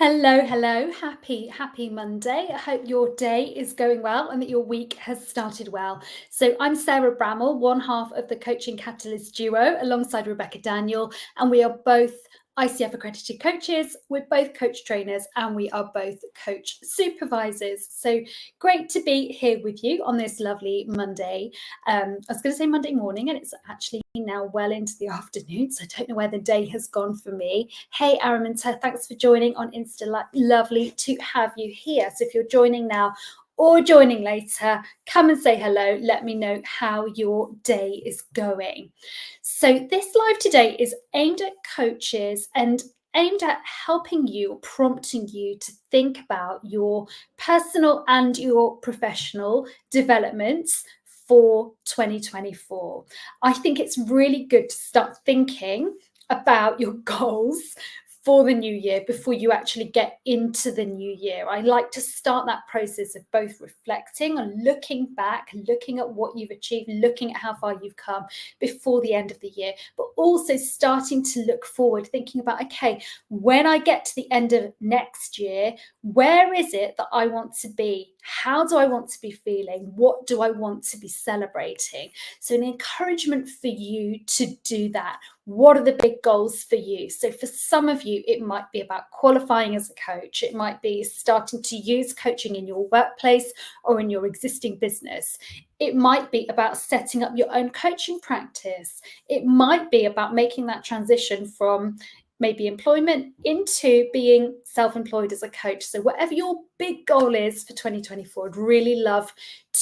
Hello. Happy Monday. I hope your day is going well and that your week has started well. So, I'm Sarah Bramall, one half of the Coaching Catalyst duo, alongside Rebecca Daniel, and we are both ICF accredited coaches. We're both coach trainers and we are both coach supervisors. So, great to be here with you on this lovely Monday. I was going to say Monday morning, and it's actually now well into the afternoon, so I don't know where the day has gone for me. Hey, Araminta, thanks for joining on Insta. Lovely to have you here. So if you're joining now or joining later, come and say hello. Let me know how your day is going. So this live today is aimed at coaches and aimed at helping you, prompting you to think about your personal and your professional developments for 2024. I think it's really good to start thinking about your goals for the new year before you actually get into the new year. I like to start that process of both reflecting and looking back, looking at what you've achieved, looking at how far you've come before the end of the year, but also starting to look forward, thinking about, okay, when I get to the end of next year, where is it that I want to be? How do I want to be feeling? What do I want to be celebrating? So, an encouragement for you to do that. What are the big goals for you? So, for some of you, it might be about qualifying as a coach. It might be starting to use coaching in your workplace or in your existing business. It might be about setting up your own coaching practice. It might be about making that transition from maybe employment into being self-employed as a coach. So whatever your big goal is for 2024, I'd really love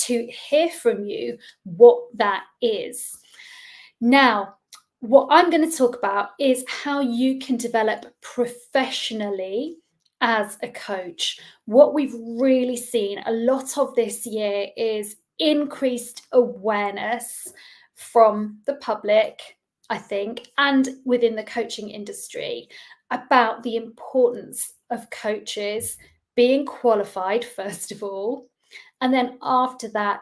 to hear from you what that is. Now, what I'm going to talk about is how you can develop professionally as a coach. What we've really seen a lot of this year is increased awareness from the public, I think, and within the coaching industry about the importance of coaches being qualified, first of all, and then after that,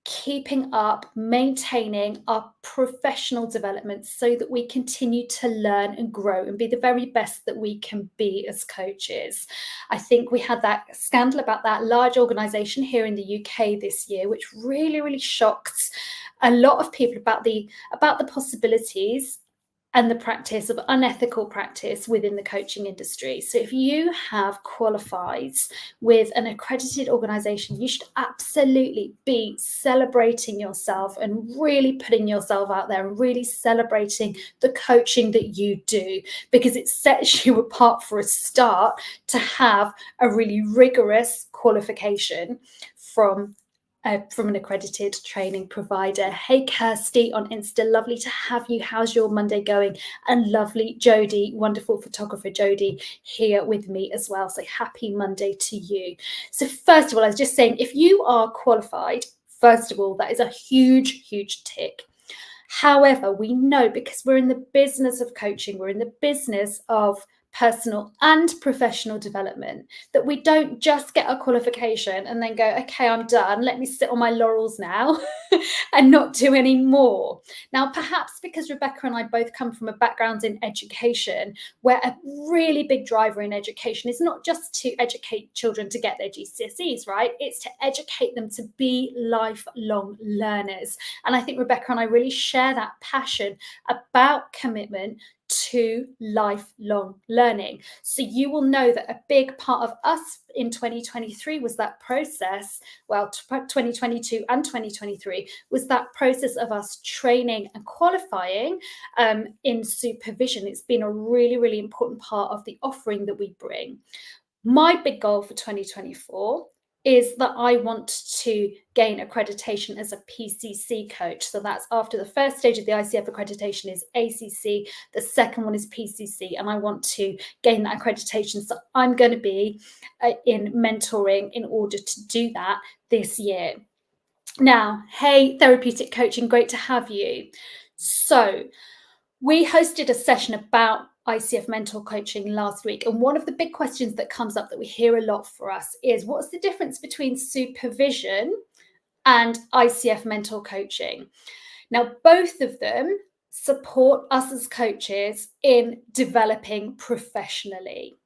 keeping up, maintaining our professional development so that we continue to learn and grow and be the very best that we can be as coaches. I think we had that scandal about that large organisation here in the UK this year, which really shocked a lot of people about the possibilities and the practice of unethical practice within the coaching industry. So if you have qualified with an accredited organisation, you should absolutely be celebrating yourself and really putting yourself out there and really celebrating the coaching that you do, because it sets you apart for a start to have a really rigorous qualification from an accredited training provider. Hey, Kirsty on Insta, lovely to have you. How's your Monday going? And lovely Jodie, wonderful photographer Jodie, here with me as well. So happy Monday to you. So first of all, I was just saying, if you are qualified, first of all, that is a huge tick. However, we know, because we're in the business of coaching, we're in the business of personal and professional development, that we don't just get a qualification and then go, okay, I'm done, let me sit on my laurels now and not do any more. Now, perhaps because Rebecca and I both come from a background in education, where a really big driver in education is not just to educate children to get their GCSEs, right? It's to educate them to be lifelong learners. And I think Rebecca and I really share that passion about commitment to lifelong learning. So you will know that a big part of us in 2023 was that process, well, 2022 and 2023 was that process of us training and qualifying in supervision. It's been a really important part of the offering that we bring. My big goal for 2024 is that I want to gain accreditation as a PCC coach. So that's after the first stage of the ICF accreditation is ACC, the second one is PCC, and I want to gain that accreditation. So I'm going to be in mentoring in order to do that this year. Now, hey, therapeutic coaching, great to have you. So we hosted a session about ICF mentor coaching last week, and one of the big questions that comes up that we hear a lot for us is, what's the difference between supervision and ICF mentor coaching? Now, both of them support us as coaches in developing professionally.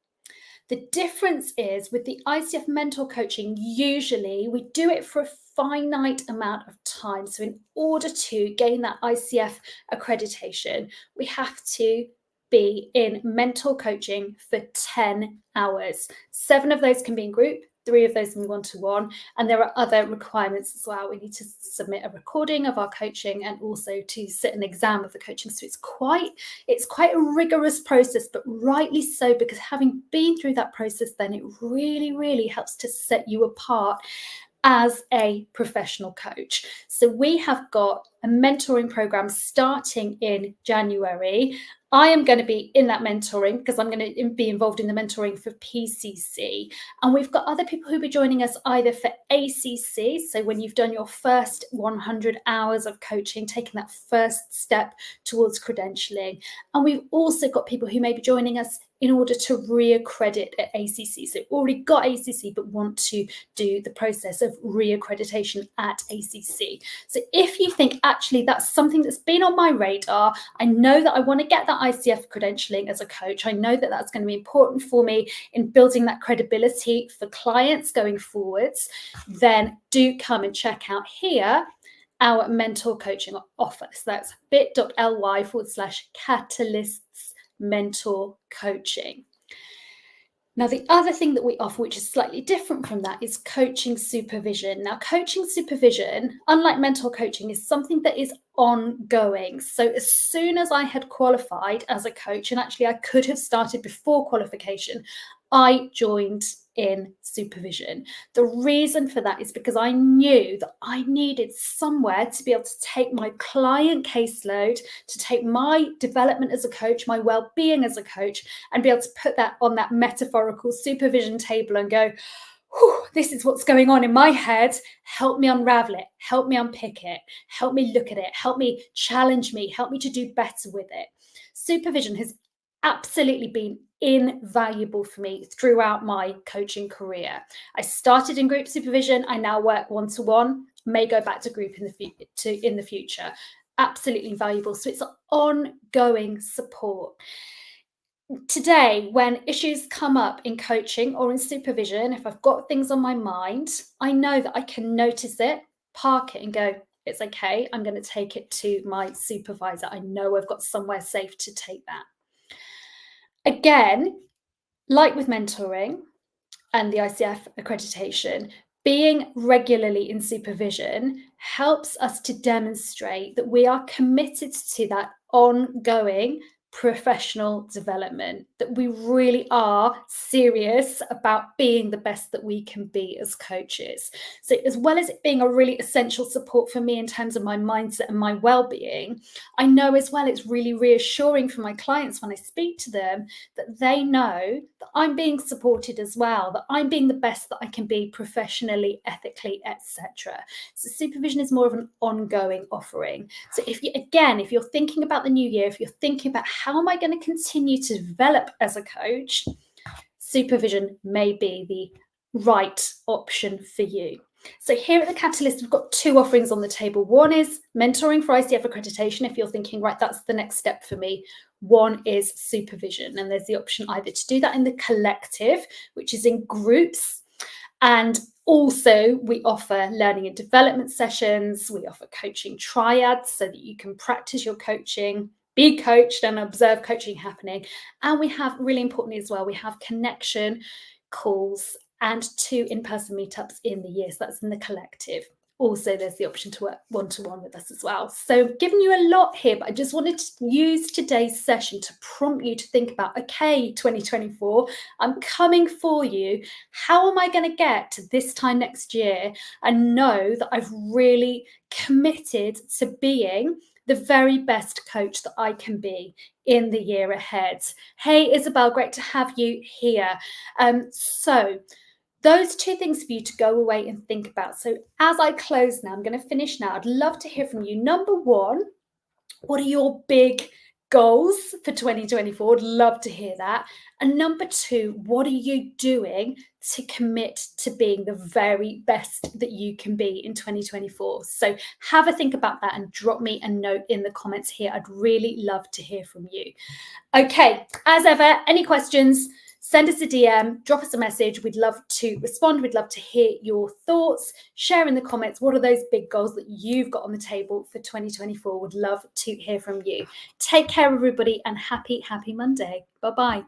The difference is with the ICF mentor coaching, usually we do it for a finite amount of time. So in order to gain that ICF accreditation, we have to be in mentor coaching for 10 hours. 7 of those can be in group, 3 of those can be one-to-one, and there are other requirements as well. We need to submit a recording of our coaching and also to sit an exam of the coaching. So it's quite a rigorous process, but rightly so, because having been through that process, then it really, really helps to set you apart as a professional coach. So we have got a mentoring program starting in January. I am going to be in that mentoring because I'm going to be involved in the mentoring for PCC. And we've got other people who'll be joining us either for ACC. So when you've done your first 100 hours of coaching, taking that first step towards credentialing. And we've also got people who may be joining us in order to reaccredit at ACC. So already got ACC, but want to do the process of reaccreditation at ACC. So if you think actually that's something that's been on my radar, I know that I want to get that ICF credentialing as a coach, I know that that's going to be important for me in building that credibility for clients going forwards, then do come and check out here our mentor coaching offer. So that's bit.ly/catalysts mentor coaching. Now, the other thing that we offer, which is slightly different from that, is coaching supervision. Now, coaching supervision, unlike mentor coaching, is something that is ongoing. So as soon as I had qualified as a coach, and actually I could have started before qualification, I joined in supervision. The reason for that is because I knew that I needed somewhere to be able to take my client caseload, to take my development as a coach, my well-being as a coach, and be able to put that on that metaphorical supervision table and go, this is what's going on in my head. Help me unravel it. Help me unpick it. Help me look at it. Help me challenge me. Help me to do better with it. Supervision has absolutely been invaluable for me throughout my coaching career. I started in group supervision. I now work one-to-one, may go back to group in the future. Absolutely valuable. So it's ongoing support. Today, when issues come up in coaching or in supervision, if I've got things on my mind, I know that I can notice it, park it and go, it's okay. I'm going to take it to my supervisor. I know I've got somewhere safe to take that. Again, like with mentoring and the ICF accreditation, being regularly in supervision helps us to demonstrate that we are committed to that ongoing professional development, that we really are serious about being the best that we can be as coaches. So as well as it being a really essential support for me in terms of my mindset and my well-being, I know as well it's really reassuring for my clients when I speak to them that they know that I'm being supported as well, that I'm being the best that I can be professionally, ethically, etc. So supervision is more of an ongoing offering. So if you're thinking about the new year, if you're thinking about how am I going to continue to develop as a coach, supervision may be the right option for you. So here at the Catalyst, we've got 2 offerings on the table. One is mentoring for ICF accreditation. If you're thinking, right, that's the next step for me. One is supervision. And there's the option either to do that in the collective, which is in groups. And also we offer learning and development sessions. We offer coaching triads so that you can practice your coaching, be coached and observe coaching happening. And we have, really importantly as well, we have connection calls and 2 in-person meetups in the year. So that's in the collective. Also, there's the option to work one-to-one with us as well. So giving you a lot here, but I just wanted to use today's session to prompt you to think about, okay, 2024, I'm coming for you. How am I going to get to this time next year and know that I've really committed to being the very best coach that I can be in the year ahead? Hey, Isabel, great to have you here. So those 2 things for you to go away and think about. So as I close now, I'm going to finish now. I'd love to hear from you. Number 1, what are your big goals for 2024? I'd love to hear that. And number 2, what are you doing to commit to being the very best that you can be in 2024? So have a think about that and drop me a note in the comments here. I'd really love to hear from you. Okay, as ever, any questions, Send us a DM, drop us a message. We'd love to respond. We'd love to hear your thoughts. Share in the comments, what are those big goals that you've got on the table for 2024? Would love to hear from you. Take care, everybody, and happy Monday. Bye-bye.